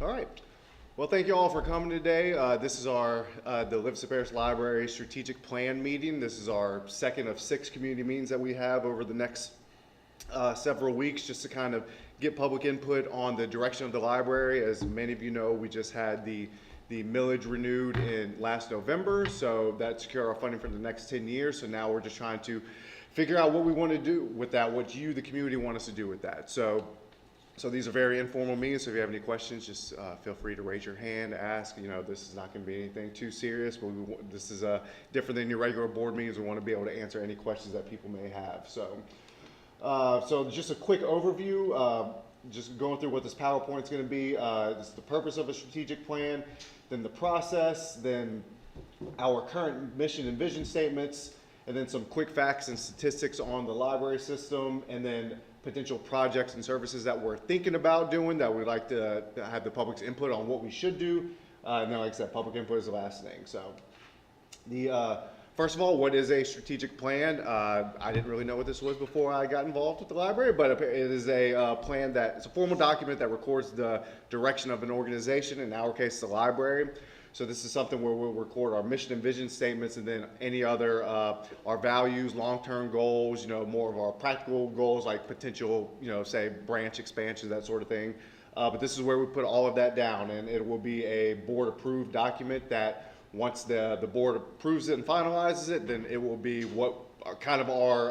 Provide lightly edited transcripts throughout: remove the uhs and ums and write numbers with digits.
All right. Well, thank you all for coming today. This is our the Livingston Parish Library Strategic Plan meeting. This is our second of 6 community meetings that we have over the next several weeks, just to kind of get public input on the direction of the library. As many of you know, we just had the millage renewed in last November, so that secured our funding for the next 10 years. So now we're just trying to figure out what we want to do with that, what you, the community, want us to do with that. So these are very informal meetings, so if you have any questions, just feel free to raise your hand, ask. You know, this is not going to be anything too serious, but this is different than your regular board meetings. We want to be able to answer any questions that people may have. So just a quick overview, just going through what this PowerPoint is going to be. This is the purpose of a strategic plan, then the process, then our current mission and vision statements, and then some quick facts and statistics on the library system, and then potential projects and services that we're thinking about doing that we'd like to have the public's input on what we should do. And then, like I said, public input is the last thing. So first of all, what is a strategic plan? I didn't really know what this was before I got involved with the library, but it is a plan it's a formal document that records the direction of an organization, in our case, the library. So this is something where we'll record our mission and vision statements, and then any other, our values, long-term goals, more of our practical goals, like potential, say branch expansion, that sort of thing. But this is where we put all of that down, and it will be a board-approved document that once the board approves it and finalizes it, then it will be what kind of our,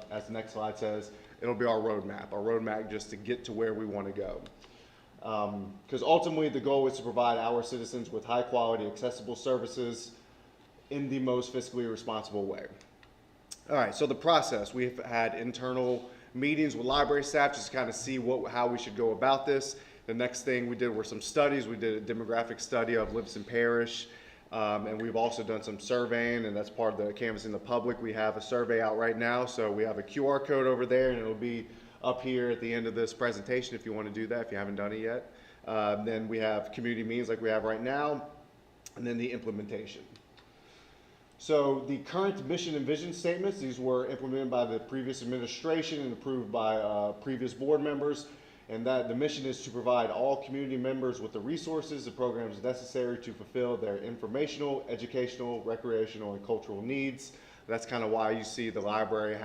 as the next slide says, it'll be our roadmap just to get to where we want to go. Because ultimately the goal is to provide our citizens with high quality, accessible services in the most fiscally responsible way. All right, so the process, we've had internal meetings with library staff just to kind of see how we should go about this. The next thing we did were some studies. We did a demographic study of Livingston Parish, and we've also done some surveying, and that's part of the canvassing the public. We have a survey out right now, so we have a QR code over there, and it'll be up here at the end of this presentation if you want to do that, if you haven't done it yet. Then we have community meetings like we have right now, and then the implementation. So the current mission and vision statements, these were implemented by the previous administration and approved by previous board members. And that the mission is to provide all community members with the resources and programs necessary to fulfill their informational, educational, recreational, and cultural needs. That's kind of why you see the library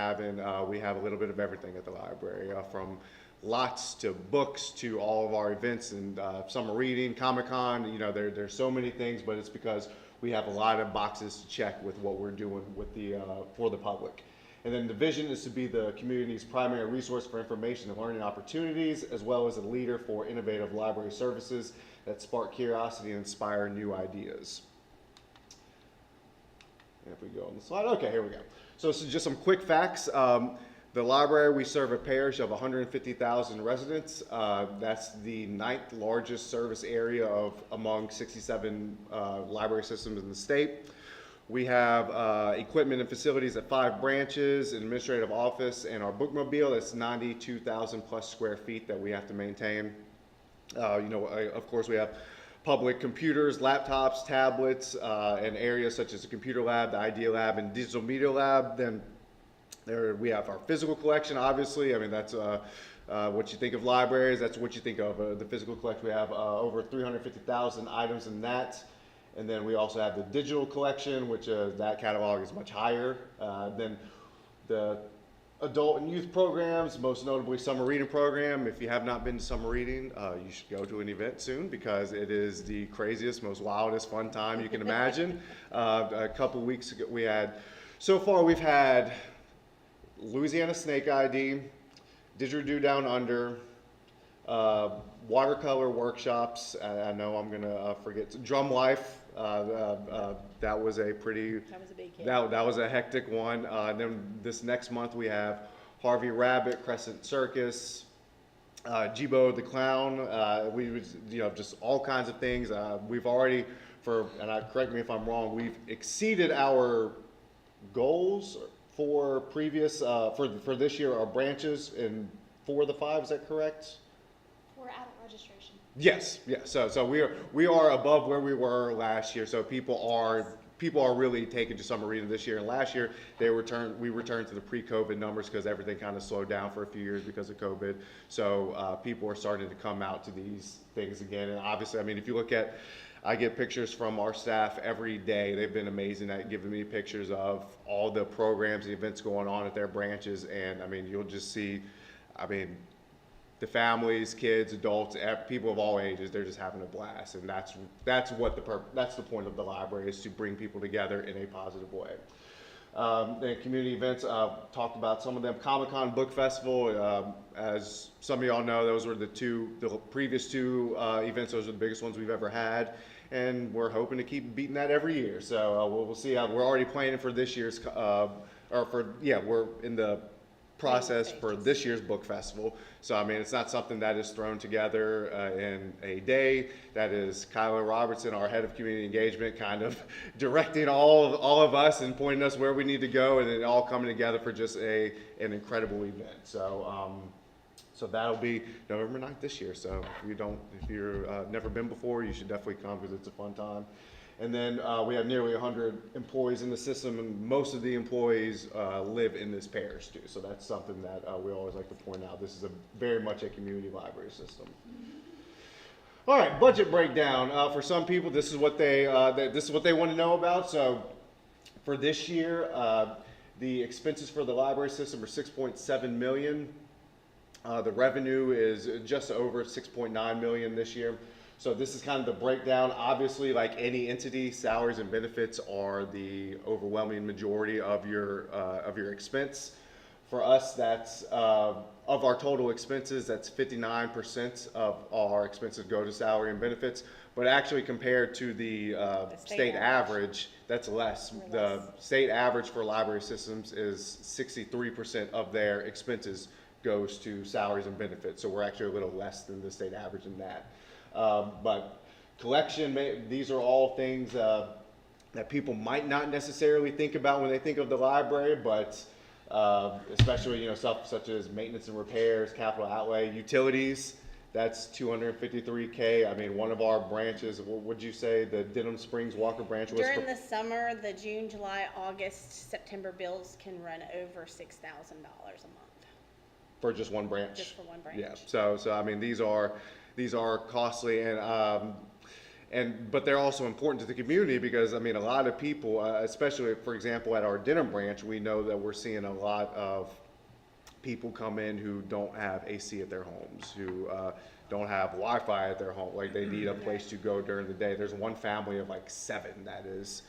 we have a little bit of everything at the library, from lots to books to all of our events and summer reading, Comic-Con. There's so many things, but it's because we have a lot of boxes to check with what we're doing with for the public. And then the vision is to be the community's primary resource for information and learning opportunities, as well as a leader for innovative library services that spark curiosity and inspire new ideas. And if we go on the slide, okay, here we go. So this is just some quick facts. The library, we serve a parish of 150,000 residents. That's the 9th largest service area among 67 library systems in the state. We have equipment and facilities at 5 branches, an administrative office, and our bookmobile. That's 92,000 plus square feet that we have to maintain. Of course, we have public computers, laptops, tablets, and areas such as the computer lab, the idea lab, and digital media lab. Then we have our physical collection, obviously. I mean, that's what you think of libraries. That's what you think of the physical collection. We have over 350,000 items in that. And then we also have the digital collection, which that catalog is much higher. Then the adult and youth programs, most notably summer reading program. If you have not been to summer reading, you should go to an event soon, because it is the craziest, most wildest, fun time you can imagine. A couple weeks ago, we've had Louisiana Snake ID, Didgeridoo Down Under, watercolor workshops. I know I'm gonna forget. Drum Life. That was a pretty. That was a big hit. That was a hectic one. Then this next month we have Harvey Rabbit, Crescent Circus, Jibo the Clown. We was, just all kinds of things. We've already, correct me if I'm wrong, we've exceeded our goals for previous for this year. Our branches in 4 of the 5. Is that correct? For adult registration. Yes. So we are above where we were last year. So people are people are really taking to summer reading this year. And last year, we returned to the pre-COVID numbers because everything kind of slowed down for a few years because of COVID. So people are starting to come out to these things again. And obviously, I mean, if you look at, I get pictures from our staff every day. They've been amazing at giving me pictures of all the programs, the events going on at their branches. And I mean, you'll just see, I mean, the families, kids, adults, people of all ages, they're just having a blast, and that's the point of the library, is to bring people together in a positive way. The community events, talked about some of them. Comic-Con Book Festival, as some of y'all know, those were the previous two events. Those are the biggest ones we've ever had, and we're hoping to keep beating that every year. So we'll see how. We're already planning for this year's, we're in the process for this year's book festival. So I mean, it's not something that is thrown together in a day. That is Kyla Robertson, our head of community engagement, kind of directing all of us and pointing us where we need to go, and it all coming together for just an incredible event. So so that'll be November 9th this year. So if you're never been before, you should definitely come, because it's a fun time. And then we have nearly 100 employees in the system, and most of the employees live in this parish too. So that's something that we always like to point out. This is very much a community library system. All right, budget breakdown. For some people, this is what they want to know about. So for this year, the expenses for the library system are $6.7 million. The revenue is just over $6.9 million this year. So this is kind of the breakdown. Obviously, like any entity, salaries and benefits are the overwhelming majority of your expense. For us, that's of our total expenses, that's 59% of our expenses go to salary and benefits. But actually, compared to the state average, that's less. The state average for library systems is 63% of their expenses goes to salaries and benefits. So we're actually a little less than the state average in that. But collection, these are all things that people might not necessarily think about when they think of the library, but especially stuff such as maintenance and repairs, capital outlay, utilities. That's $253K. I mean, one of our branches, what would you say the Denham Springs Walker branch was? During the summer, the June, July, August, September bills can run over $6,000 a month. For just one branch? Just for one branch. Yeah. So I mean, these are costly, but they're also important to the community, because I mean, a lot of people, especially for example at our Denham branch, we know that we're seeing a lot of people come in who don't have AC at their homes, who don't have Wi-Fi at their home, like they need a place to go during the day. There's one family of like 7 that is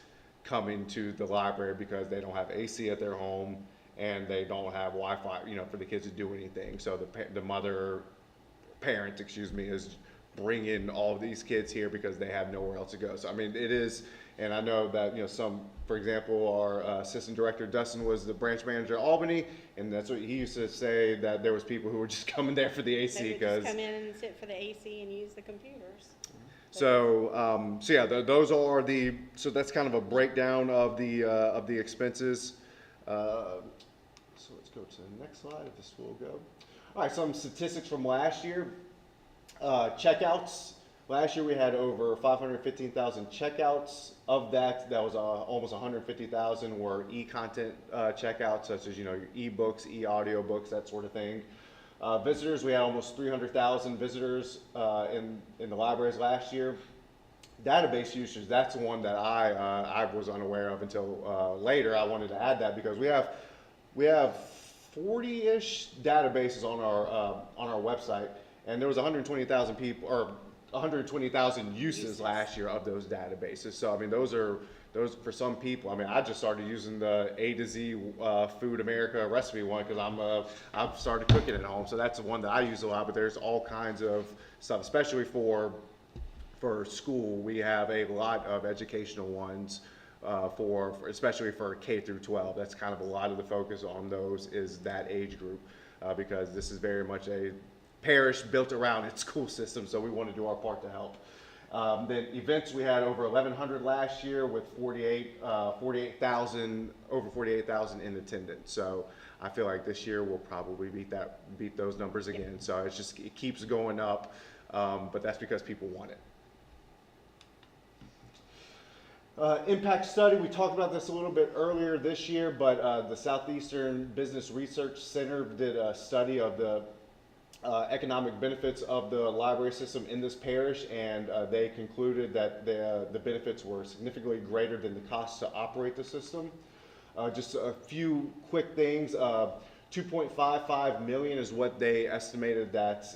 coming to the library because they don't have AC at their home and they don't have Wi-Fi, for the kids to do anything. So the parent, is bringing all of these kids here because they have nowhere else to go. So I mean, it is, and I know that for example, our assistant director Dustin was the branch manager at Albany, and that's what he used to say, that there was people who were just coming there for the AC, because come in and sit for the AC and use the computers. So those are so that's kind of a breakdown of the expenses. So let's go to the next slide, if this will go. All right, some statistics from last year. Checkouts. Last year we had over 515,000 checkouts. Of that, was almost 150,000 were e-content checkouts, such as your e-books, e-audiobooks, that sort of thing. Visitors, we had almost 300,000 visitors in the libraries last year. Database usage, that's the one that I was unaware of until later. I wanted to add that because we have 40-ish databases on our website, and there was 120,000 people, or 120,000 uses last year of those databases. So I mean, those for some people. I mean, I just started using the A to Z Food America recipe one because I've started cooking at home. So that's the one that I use a lot. But there's all kinds of stuff, especially for school. We have a lot of educational ones. Especially for K through 12, that's kind of a lot of the focus on those is that age group, because this is very much a parish built around its school system, so we want to do our part to help. Then events, we had over 1,100 last year with 48,000 in attendance. So I feel like this year we'll probably beat those numbers again. Yep. So it keeps going up, but that's because people want it. Impact study, we talked about this a little bit earlier this year, but the Southeastern Business Research Center did a study of the economic benefits of the library system in this parish, and they concluded that the benefits were significantly greater than the cost to operate the system. Just a few quick things. 2.55 million is what they estimated that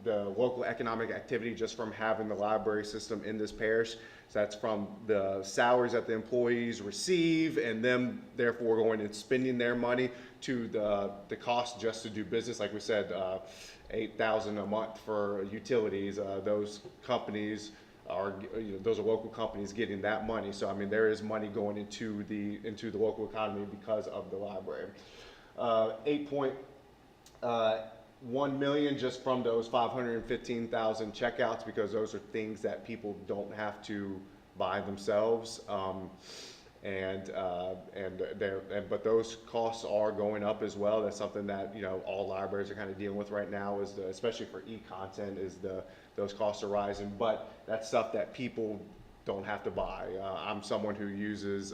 the local economic activity just from having the library system in this parish. So that's from the salaries that the employees receive and them therefore going and spending their money to the cost just to do business. Like we said, $8,000 a month for utilities. Those companies are, those are local companies getting that money. So I mean, there is money going into the local economy because of the library. 8.1 million just from those 515,000 checkouts, because those are things that people don't have to buy themselves. But those costs are going up as well. That's something that all libraries are kind of dealing with right now, is especially for e-content, is those costs are rising. But that's stuff that people don't have to buy. I'm someone who uses.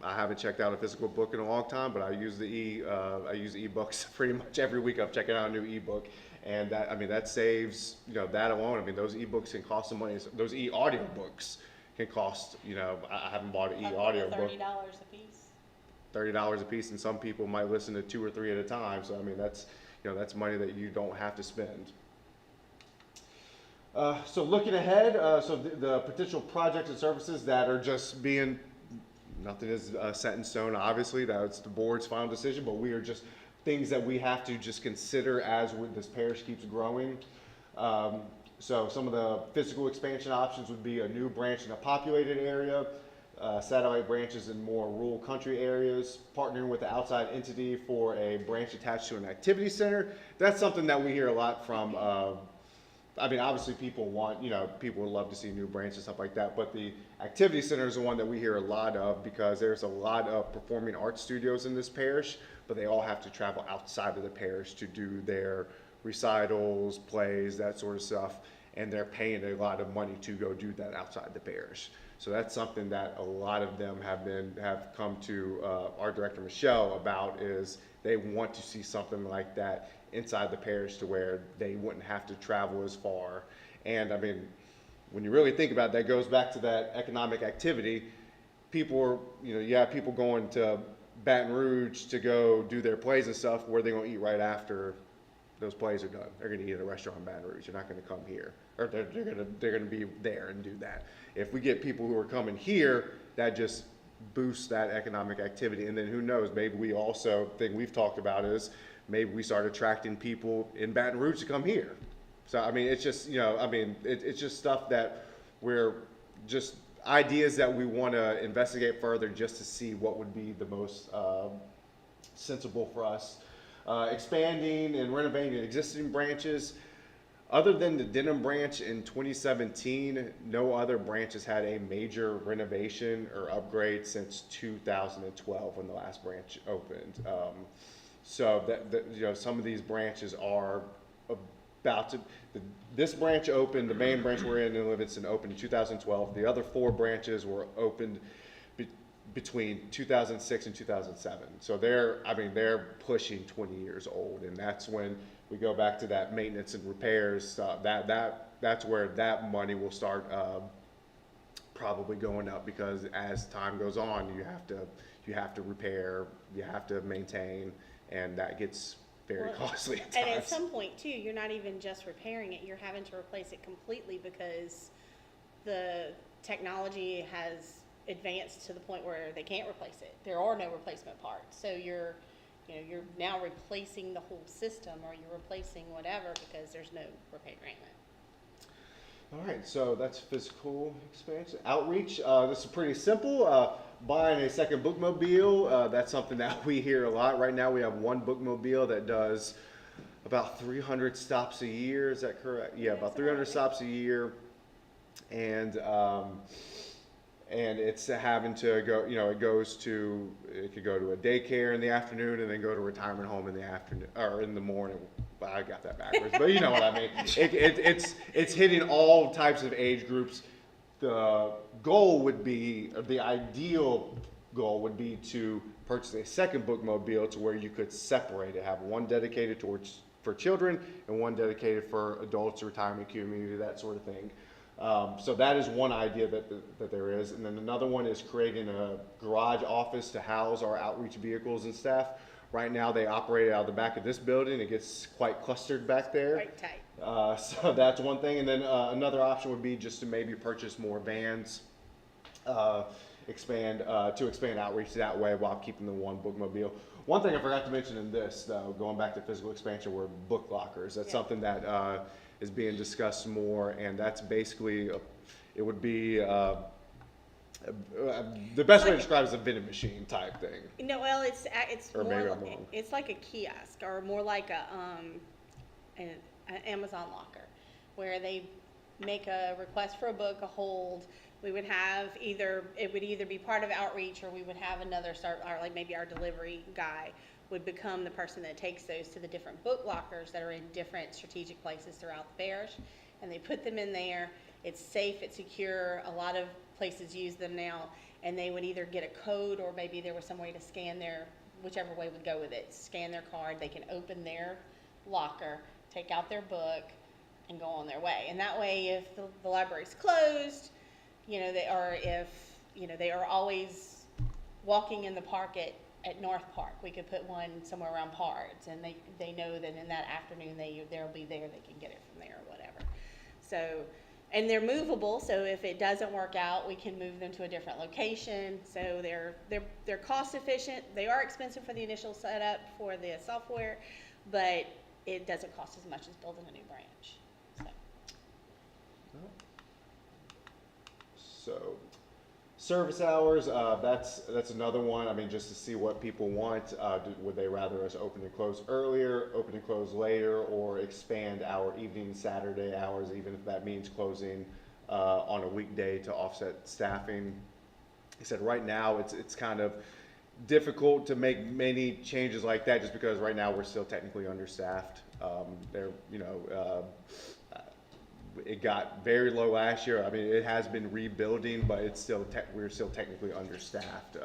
I haven't checked out a physical book in a long time, but I use ebooks pretty much every week. I'm checking out a new ebook, and that saves that alone. I mean, those ebooks can cost some money. Those audiobooks can cost, I haven't bought an e-audio book. $30 a piece. $30 a piece, and some people might listen to 2 or 3 at a time. So I mean, that's money that you don't have to spend. So looking ahead, so the potential projects and services that are just being, nothing is set in stone, obviously. That's the board's final decision, but we are just things that we have to just consider as this parish keeps growing. So some of the physical expansion options would be a new branch in a populated area, satellite branches in more rural country areas, partnering with an outside entity for a branch attached to an activity center. That's something that we hear a lot from. Obviously people want, people would love to see new branches and stuff like that, but the activity center is the one that we hear a lot of, because there's a lot of performing arts studios in this parish, but they all have to travel outside of the parish to do their recitals, plays, that sort of stuff, and they're paying a lot of money to go do that outside the parish. So that's something that a lot of them have come to our director Michelle about, is they want to see something like that inside the parish to where they wouldn't have to travel as far. And I mean, when you really think about it, that goes back to that economic activity. People are, you have people going to Baton Rouge to go do their plays and stuff. Where are they going to eat right after those plays are done? They're going to eat at a restaurant in Baton Rouge. They're not going to come here, or they're going to be there and do that. If we get people who are coming here, that just boosts that economic activity. And then who knows, maybe we also, thing we've talked about is maybe we start attracting people in Baton Rouge to come here. So I mean, it's just it's just stuff that we're just ideas that we want to investigate further, just to see what would be the most sensible for us. Expanding and renovating existing branches. Other than the Denham branch in 2017, no other branches had a major renovation or upgrade since 2012 when the last branch opened. So some of these branches are about to. This branch opened, the main branch we're in Livingston opened in 2012. The other 4 branches were opened between 2006 and 2007. So they're pushing 20 years old, and that's when we go back to that maintenance and repairs stuff. That's where that money will start probably going up, because as time goes on, you have to repair, you have to maintain, and that gets very costly at times. And at some point too, you're not even just repairing it, you're having to replace it completely, because the technology has advanced to the point where they can't replace it. There are no replacement parts. So you're now replacing the whole system, or you're replacing whatever, because there's no repair agreement. All right, so that's physical expansion. Outreach, this is pretty simple. Buying a second bookmobile, that's something that we hear a lot. Right now we have one bookmobile that does about 300 stops a year, is that correct? Yeah, about 300 stops a year. And it's having to go, it could go to a daycare in the afternoon and then go to a retirement home in the afternoon, or in the morning. I got that backwards, but you know what I mean. It's hitting all types of age groups. the goal would be, or the ideal goal would be to purchase a second bookmobile to where you could separate it, have one dedicated towards for children and one dedicated for adults, retirement community, that sort of thing. So that is one idea that there is. And then another one is creating a garage office to house our outreach vehicles and staff. Right now they operate out of the back of this building. It gets quite clustered back there. Quite tight. So that's one thing. And then another option would be just to maybe purchase more vans, expand outreach that way while keeping the one bookmobile. One thing I forgot to mention in this, though, going back to physical expansion, were book lockers. That's something that is being discussed more, and that's basically, it would be, the best way to describe it is a vending machine type thing. No, well, it's Or more, maybe I'm wrong. it's like a kiosk, or more like an Amazon locker, where they make a request for a book, a hold. We would have it would either be part of outreach, or we would have another like maybe our delivery guy would become the person that takes those to the different book lockers that are in different strategic places throughout the parish, and they put them in there. It's safe, it's secure. A lot of places use them now, and they would either get a code, or maybe there was some way to scan whichever way would go with it, scan their card. They can open their locker, take out their book, and go on their way. And that way, if the library's closed, if they are always walking in the park at North Park, we could put one somewhere around Pards, and they know that in that afternoon they'll be there, they can get it from there or whatever. So, and they're movable, so if it doesn't work out, we can move them to a different location. So they're cost efficient. They are expensive for the initial setup for the software, but it doesn't cost as much as building a new branch. So service hours, that's another one. I mean, just to see what people want. Would they rather us open and close earlier, open and close later, or expand our evening Saturday hours, even if that means closing on a weekday to offset staffing? He said right now it's kind of difficult to make many changes like that, just because right now we're still technically understaffed. It got very low last year. I mean, it has been rebuilding, but we're still technically understaffed.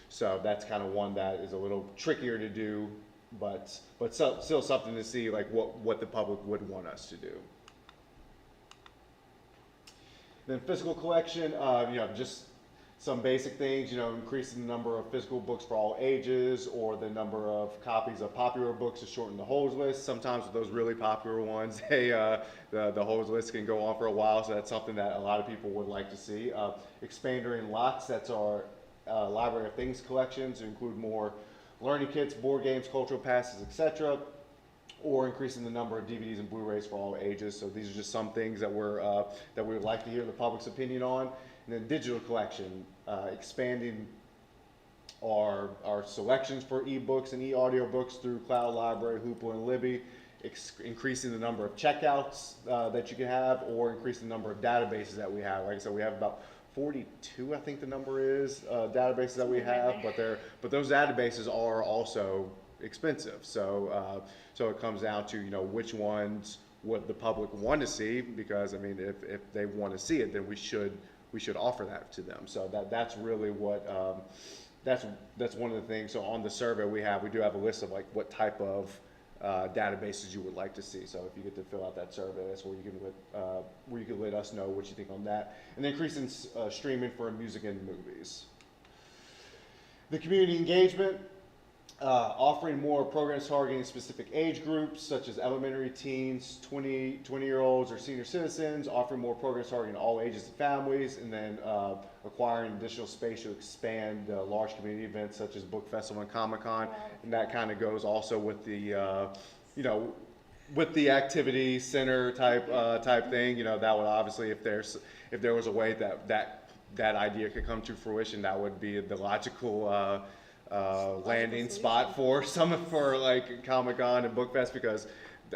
So that's kind of one that is a little trickier to do, but still something to see, like what the public would want us to do. Then physical collection, just some basic things, increasing the number of physical books for all ages, or the number of copies of popular books to shorten the holds list. Sometimes with those really popular ones, the holds list can go on for a while, so that's something that a lot of people would like to see. Expanding lots, that's our Library of Things collections, to include more learning kits, board games, cultural passes, etc., or increasing the number of DVDs and Blu-rays for all ages. So these are just some things that we would like to hear the public's opinion on. And then digital collection, expanding our selections for ebooks and e-audiobooks through Cloud Library, Hoopla, and Libby, increasing the number of checkouts that you can have, or increasing the number of databases that we have. Like I said, we have about 42, I think the number is, databases that we have, but those databases are also expensive. So it comes down to which ones would the public want to see, because I mean if they want to see it, then we should offer that to them. So that's really what that's one of the things. So on the survey we do have a list of like what type of databases you would like to see. So if you get to fill out that survey, that's where you can let us know what you think on that. And then increasing streaming for music and movies. The community engagement. Offering more programs targeting specific age groups, such as elementary teens, 20-year-olds, or senior citizens, offering more programs targeting all ages and families, and then acquiring additional space to expand large community events such as Book Festival and Comic-Con. And that kind of goes also with the, with the activity center type thing. That would obviously, if there was a way that idea could come to fruition, that would be the logical landing spot for like Comic-Con and Book Fest, because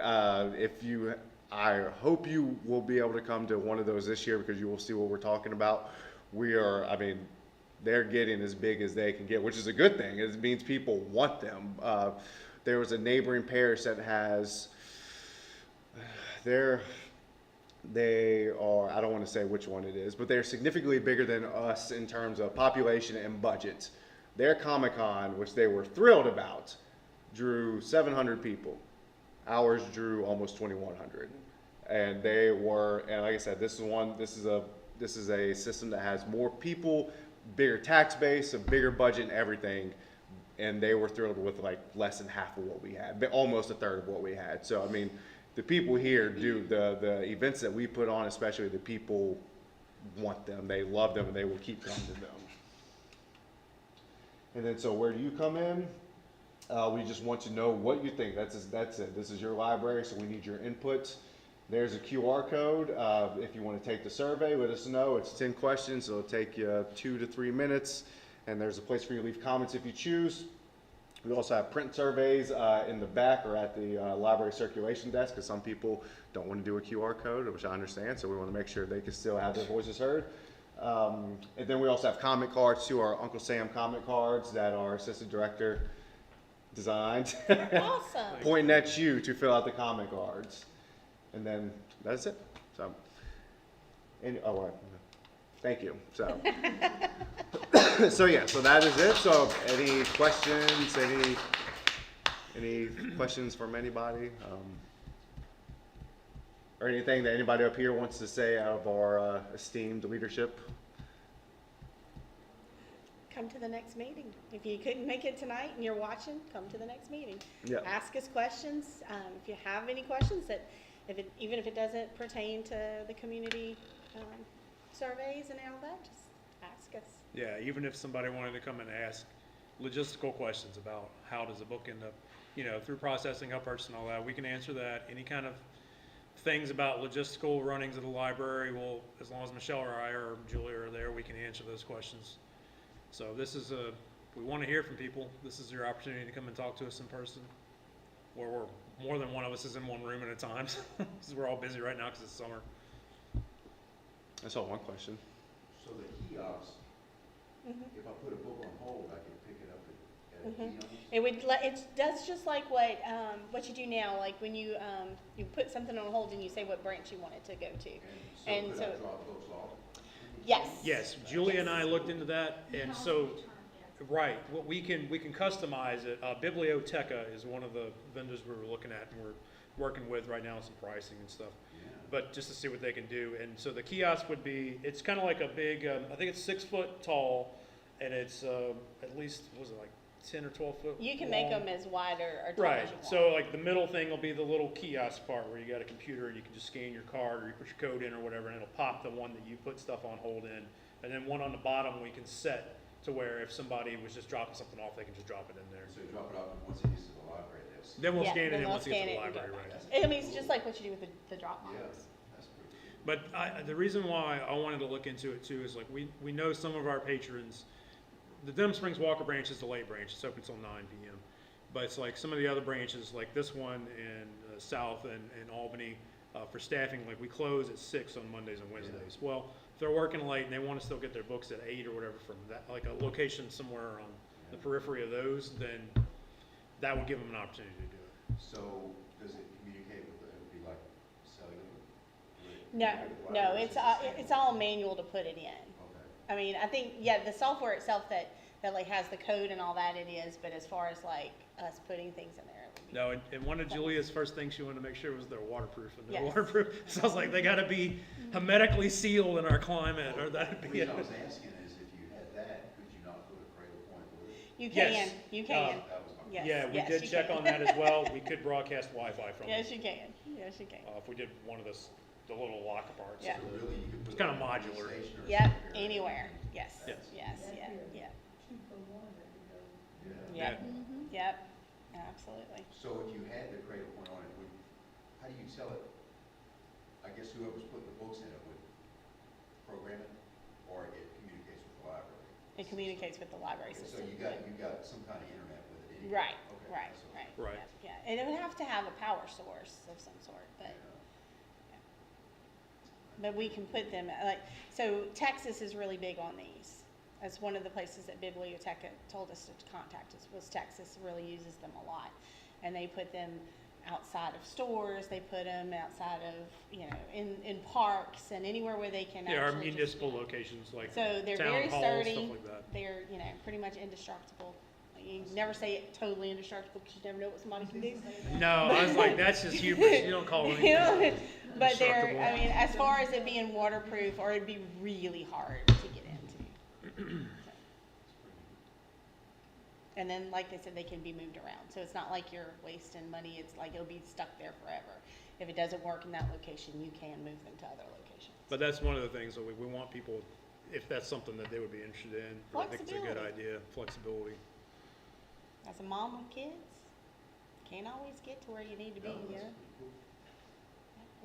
I hope you will be able to come to one of those this year, because you will see what we're talking about. They're getting as big as they can get, which is a good thing. It means people want them. There was a neighboring parish that has They are, I don't want to say which one it is, but they're significantly bigger than us in terms of population and budget. Their Comic-Con, which they were thrilled about, drew 700 people. Ours drew almost 2,100. And they were, and like I said, this is a system that has more people, bigger tax base, a bigger budget and everything. And they were thrilled with like less than half of what we had, but almost a third of what we had. So, I mean, the people here do the events that we put on, especially the people want them, they love them, and they will keep coming to them. And then, so where do you come in? We just want to know what you think. That's it. This is your library, so we need your input. There's a QR code. If you want to take the survey, let us know. It's 10 questions. It'll take you 2 to 3 minutes. And there's a place for you to leave comments if you choose. We also have print surveys in the back or at the library circulation desk, because some people don't want to do a QR code, which I understand, so we want to make sure they can still have their voices heard. And then we also have comment cards too, our Uncle Sam comment cards that our assistant director designed. Awesome. Pointing at you to fill out the comment cards. And then that's it. So, thank you. So, so that is it. So, any questions? Any questions from anybody? Or anything that anybody up here wants to say out of our esteemed leadership? Come to the next meeting. If you couldn't make it tonight and you're watching, come to the next meeting. Yep. Ask us questions. If you have any questions that, even if it doesn't pertain to the community surveys and all that, just ask us. Yeah, even if somebody wanted to come and ask logistical questions about how does a book end up, through processing, how purchasing, all that, we can answer that. Any kind of things about logistical runnings of the library, well, as long as Michelle or I or Julia are there, we can answer those questions. So this is we want to hear from people. This is your opportunity to come and talk to us in person, where more than one of us is in one room at a time, because we're all busy right now because it's summer. I saw one question. So the kiosk, if I put a book on hold, I can pick it up at a kiosk? It does just like what you do now, like when you put something on hold and you say what branch you want it to go to. And so could I drop books off? Yes. Yes, Julia and I looked into that, and so, right, what we can customize it. Biblioteca is one of the vendors we were looking at and we're working with right now on some pricing and stuff. Yeah. But just to see what they can do. And so the kiosk would be, it's kind of like a big, I think it's 6 foot tall, and it's at least, was it like 10 or 12 foot You can long? make them as wide or tall Right, as you want. so like the middle thing will be the little kiosk part where you got a computer and you can just scan your card or you put your code in or whatever, and it'll pop the one that you put stuff on hold in. And then one on the bottom we can set to where if somebody was just dropping something off, they can just drop it in there. So you drop it off and once it gets to the library, that's, Then we'll Yeah, scan it then in they'll once it gets scan to the it and go library, back. right? I mean, it's just like what you do with the drop yeah, box. that's pretty cool. But the reason why I wanted to look into it too is like we know some of our patrons, the Denham Springs Walker branch is the late branch, it's open until 9 p.m. But it's like some of the other branches, like this one in South and Albany, for staffing, like we close at 6 on Mondays and Wednesdays. Well, if they're working late and they want to still get their books at 8 or whatever from that, like a location somewhere on the periphery of those, then that would give them an opportunity to do it. So does it communicate with, it would be like cellular? No, it's all manual to put it in. Okay. I mean, I think, the software itself that like has the code and all that it is, but as far as like us putting things in there, it would be. No, and one of Julia's first things she wanted to make sure was they're waterproof, and they're Yes. waterproof. So I was like, they got to be hermetically sealed in our climate, or that'd The be reason it. I was asking is if you had that, could you not put a cradle point with it? You Yes. can, you can. That was my Yes, Yeah, we yes, did you check can. on that as well. We could broadcast Wi-Fi from Yes, it. you can. Yes, you can. If we did one of the little locker parts. Yeah. So really, you could put It's kinda it on a modular. station or Yep, something here. anywhere. Yes, Yes. yes, yeah. Yeah. Yep, yep, absolutely. So if you had the cradle point on it, how do you tell it? I guess whoever's putting the books in it would program it, or it communicates with the library? It communicates with the library Okay, so system. you got some kind of internet with it anyway? Right, Okay, right, so- right. Right. Yeah, and it would have to have a power source of some sort, but. Yeah. But we can put them, so Texas is really big on these. That's one of the places that Biblioteca told us to contact us, was Texas really uses them a lot. And they put them outside of stores, they put them outside of, you know, in parks and anywhere where they can Yeah, our actually just, municipal you know. locations like So they're town very halls, sturdy, stuff like that. they're, you know, pretty much indestructible. You never say it totally indestructible because you never know what somebody can do. No, I was like, that's just hubris. You don't call it You anything. know, but they're, Indestructible. I mean, as far as it being waterproof, or it'd be really hard to get into. And then, like they said, they can be moved around, so it's not like you're wasting money, it's like it'll be stuck there forever. If it doesn't work in that location, you can move them to other locations. But that's one of the things that we want people, if that's something that they would be interested in, or I think it's a good Flexibility. idea, flexibility. As a mom with kids, can't always get to where you need to be, you know?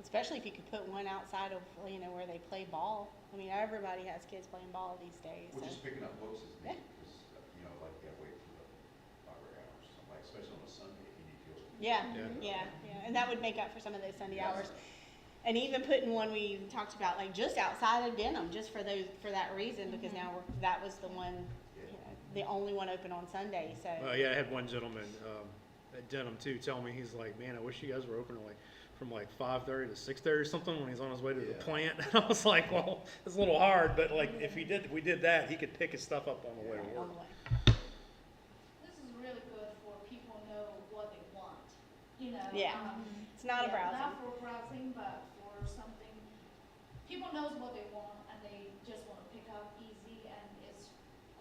Especially if you could put one outside of, you know, where they play ball. I mean, everybody has kids playing ball these days, Well, so. just picking up books is Yeah. neat, because, you know, like, you gotta wait for the library hours, like, especially on a Sunday, if you need to. Yeah, Yeah. yeah, and that would make up for some of those Sunday hours. And even putting one we talked about, like just outside of Denham, just for those, for that reason, because now that was the one, you know, the only one open on Sunday, so. Yeah, I had one gentleman at Denham too tell me, he's like, man, I wish you guys were open from like 5:30 to 6:30 or something when he's on his way to the Yeah. plant. And I was like, well, it's a little hard, but like if we did that, he could pick his stuff up on the way to Right, work. on the way. This is really good for people who know what they want, you know? Yeah. It's not a yeah, browsing. Not for browsing, but for something, people knows what they want and they just want to pick up easy, and it's,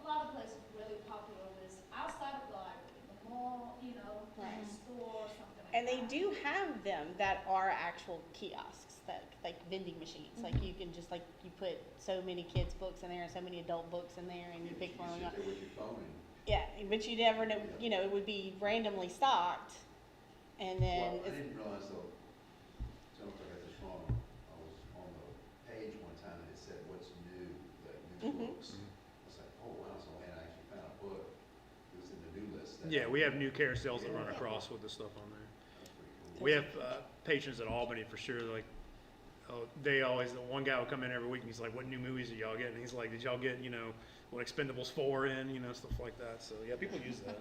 a lot of places really popular with outside of the library, the mall, you know, Right. the store, something like that. And they do have them that are actual kiosks, that, like vending machines, like you can just, like, you put so many kids' books in there and so many adult books in there, and you pick one You up. sit there with your phone and. Yeah, but you never know, you know, it would be randomly stocked, and then, Well, I it's, didn't realize though, tell me if I got this wrong, I was on the page one time and it said what's new, like new Mhm. books. I was like, oh wow, so I actually found a book, it was in the new list. Yeah, we have new carousels that run across with the stuff on there. That's pretty cool. We have patrons at Albany for sure. Like, they always, one guy will come in every week and he's like, "What new movies did y'all get?" And he's like, "Did y'all get, you know, what Expendables 4 in, you know, stuff like that." So yeah, people use that.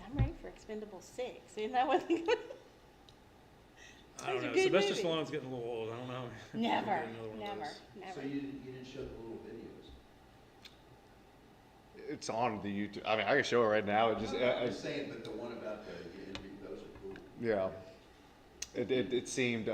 I'm ready for Expendables 6, isn't that what they I don't Those are know. good Sylvester movies. Stallone's getting a little old. I don't know. Never, Get another one of never, those. never. So you didn't show the little videos? It's on the YouTube. I mean, I can show it right now. It just, I'm just saying, but the one about the interview, those are cool. yeah. It seemed,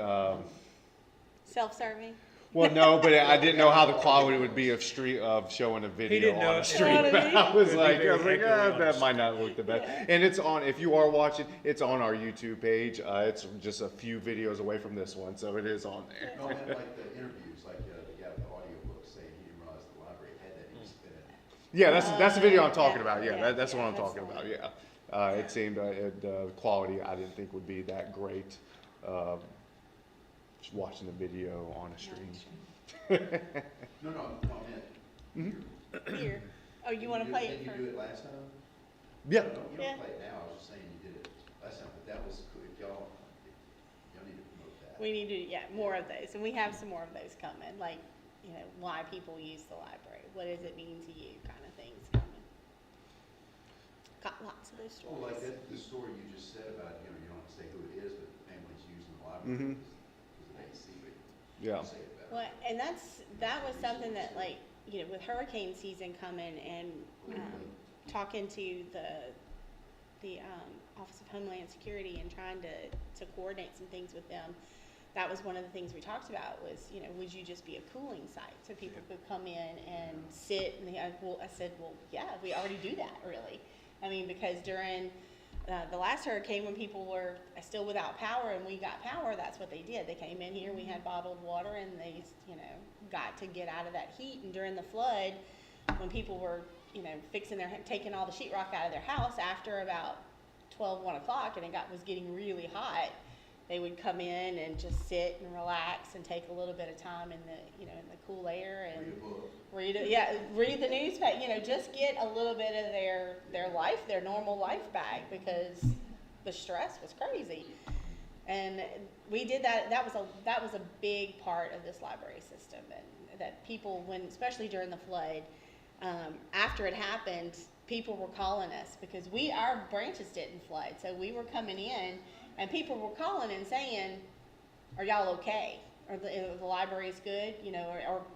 Self-serving? well, no, but I didn't know how the quality would be of showing a video didn't know on a it. stream. You know what I mean? I was It'd be like, very accurately on that the might not look the best. And it's on, if you are watching, it's on our YouTube page. It's just a few videos away from this one, so it is on there. No, I meant like the interviews, like the guy with the audiobook saying he didn't realize the library had that, he was spinning. Yeah, that's the video I'm talking Yeah, about. Yeah, yeah, that's what yeah, I'm that's talking the about. one. Yeah, it seemed the quality I didn't think would be that great. Just watching the video on a stream. No, I meant. Here. Oh, you wanna play it Did for? you do it last time? Yeah. No, you Yeah. don't play it now, I was just saying you did it last time, but that was cool, if y'all need to promote that. We need to, yeah, more of those, and we have some more of those coming, like, you know, why people use the library, what does it mean to you, kind of things coming. Got lots of those Well, like stories. that, the story you just said about, you know, you don't have to say who it is, but families using the library Mhm. because of AC, but Yeah. you say it better. Well, and that was something that, like, you know, with hurricane season coming and, talking to the Office of Homeland Security and trying to coordinate some things with them, that was one of the things we talked about was, you know, would you just be a cooling site so people could come in and sit, and I said, well, yeah, we already do that, really. I mean, because during the last hurricane, when people were still without power and we got power, that's what they did. They came in here, we had bottled water, and they, you know, got to get out of that heat. And during the flood, when people were, you know, taking all the sheetrock out of their house after about 1 o'clock, and was getting really hot, they would come in and just sit and relax and take a little bit of time in the, you know, in the cool air and Read a book. read the newspaper, you know, just get a little bit of their life, their normal life back, because the stress was crazy. And we did that. That was a big part of this library system, and that people, especially during the flood, after it happened, people were calling us because our branches didn't flood, so we were coming in And people were calling and saying, are y'all okay? Or the library's good, you know,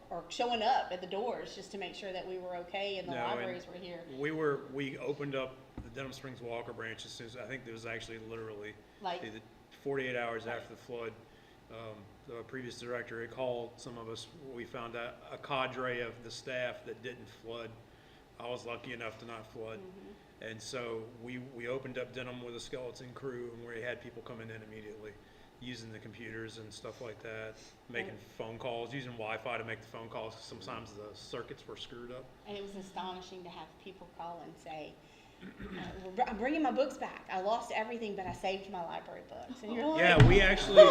or showing up at the doors just to make sure that we were okay and the No, and libraries were here. We opened up the Denham Springs Walker branch as soon as, I think it was actually literally Like, the 48 hours after the flood. The previous director had called some of us. We found out a cadre of the staff that didn't flood. I was lucky enough to not flood. And so we opened up Denham with a skeleton crew, and we had people coming in immediately, using the computers and stuff like that, making phone calls, using Wi-Fi to make the phone calls. Sometimes the circuits were screwed up. and it was astonishing to have people call and say, I'm bringing my books back. I lost everything, but I saved my library books. And you're like, Yeah, we actually,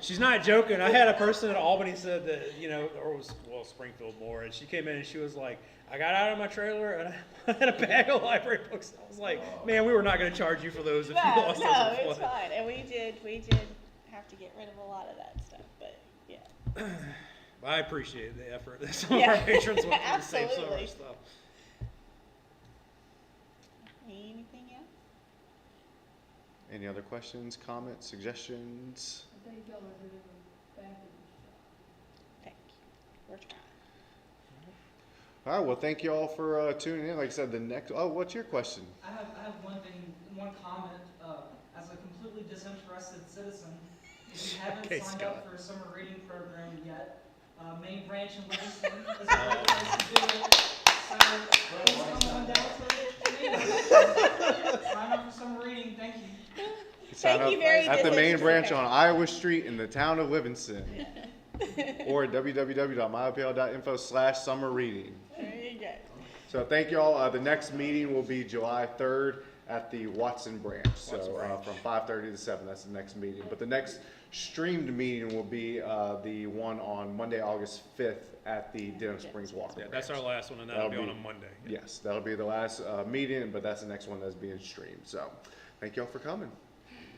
she's not joking. I had a person at Albany said that, you know, or it was, well, Springfield more, and she came in and she was like, I got out of my trailer and I had a bag of library books. I was like, man, we were not going to charge you for those if you lost those. no, in it's flood. fine. And we did have to get rid of a lot of that stuff, but yeah. I appreciate the effort that some Yeah. of our patrons went through to save some of our Absolutely. stuff. Anything else? Any other questions, comments, suggestions? I think y'all are doing a fabulous job. Thank you. We're trying. All right, well, thank you all for tuning in. Like I said, the next, what's your question? I have one thing, one comment. As a completely disinterested citizen, if you haven't Okay, signed Scott. up for a summer reading program yet, main branch in Livingston is a great place to do it. So please come on down to Livingston. Sign up for summer reading. Thank you. Sign Thank you up very at the main branch disinterested. on Iowa Street in the town of Livingston. Or www.myopl.info/summer reading. There you go. So thank you all. The next meeting will be July 3rd at the Watson branch. So Watson branch. From 5:30 to 7, that's the next meeting. But the next streamed meeting will be the one on Monday, August 5th at the Denham Springs Walker Yeah, branch. that's our last one, and that'll be on a Monday. Yes, that'll be the last meeting, but that's the next one that's being streamed. So thank you all for coming.